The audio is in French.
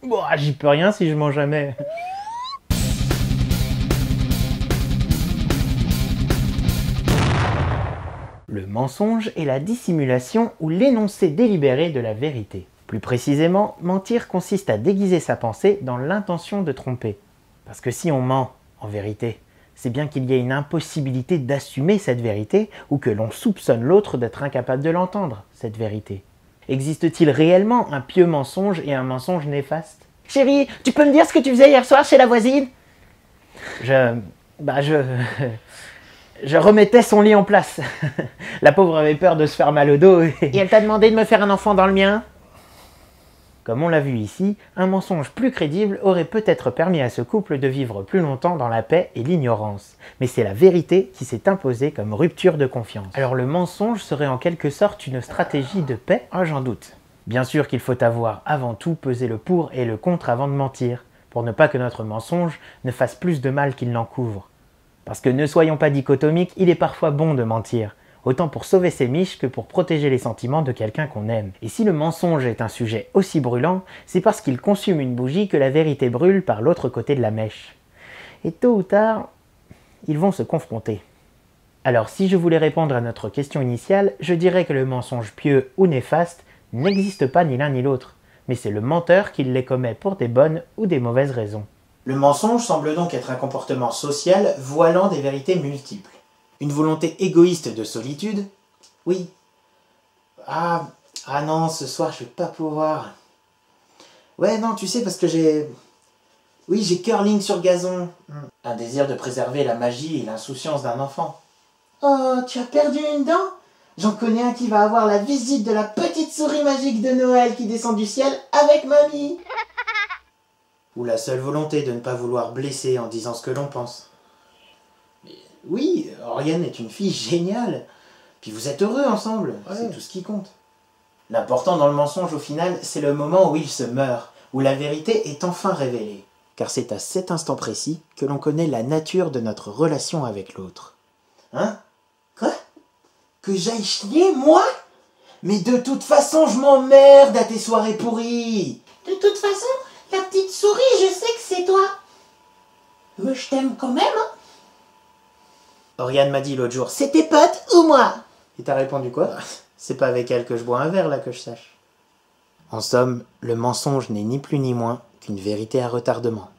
Bon, j'y peux rien si je mens jamais. Le mensonge est la dissimulation ou l'énoncé délibéré de la vérité. Plus précisément, mentir consiste à déguiser sa pensée dans l'intention de tromper. Parce que si on ment, en vérité, c'est bien qu'il y ait une impossibilité d'assumer cette vérité ou que l'on soupçonne l'autre d'être incapable de l'entendre, cette vérité. Existe-t-il réellement un pieux mensonge et un mensonge néfaste? Chérie, tu peux me dire ce que tu faisais hier soir chez la voisine? Je remettais son lit en place. La pauvre avait peur de se faire mal au dos et elle t'a demandé de me faire un enfant dans le mien? Comme on l'a vu ici, un mensonge plus crédible aurait peut-être permis à ce couple de vivre plus longtemps dans la paix et l'ignorance. Mais c'est la vérité qui s'est imposée comme rupture de confiance. Alors le mensonge serait en quelque sorte une stratégie de paix? Ah, j'en doute. Bien sûr qu'il faut avoir avant tout pesé le pour et le contre avant de mentir, pour ne pas que notre mensonge ne fasse plus de mal qu'il n'en couvre. Parce que ne soyons pas dichotomiques, il est parfois bon de mentir, autant pour sauver ses miches que pour protéger les sentiments de quelqu'un qu'on aime. Et si le mensonge est un sujet aussi brûlant, c'est parce qu'il consume une bougie que la vérité brûle par l'autre côté de la mèche. Et tôt ou tard, ils vont se confronter. Alors si je voulais répondre à notre question initiale, je dirais que le mensonge pieux ou néfaste n'existe pas ni l'un ni l'autre, mais c'est le menteur qui les commet pour des bonnes ou des mauvaises raisons. Le mensonge semble donc être un comportement social voilant des vérités multiples. Une volonté égoïste de solitude? Oui. Ah non, ce soir je vais pas pouvoir. Ouais, non, tu sais, parce que j'ai curling sur gazon. Un désir de préserver la magie et l'insouciance d'un enfant. Oh, tu as perdu une dent? J'en connais un qui va avoir la visite de la petite souris magique de Noël qui descend du ciel avec mamie. Ou la seule volonté de ne pas vouloir blesser en disant ce que l'on pense. Mais oui, Oriane est une fille géniale. Puis vous êtes heureux ensemble, ouais. C'est tout ce qui compte. L'important dans le mensonge au final, c'est le moment où il se meurt, où la vérité est enfin révélée. Car c'est à cet instant précis que l'on connaît la nature de notre relation avec l'autre. Hein? Quoi? Que j'aille chier, moi? Mais de toute façon, je m'emmerde à tes soirées pourries. De toute façon, la petite souris, je sais que c'est toi. Mais je t'aime quand même, hein? Oriane m'a dit l'autre jour, c'est tes potes ou moi? Et t'as répondu quoi? C'est pas avec elle que je bois un verre, là, que je sache. En somme, le mensonge n'est ni plus ni moins qu'une vérité à retardement.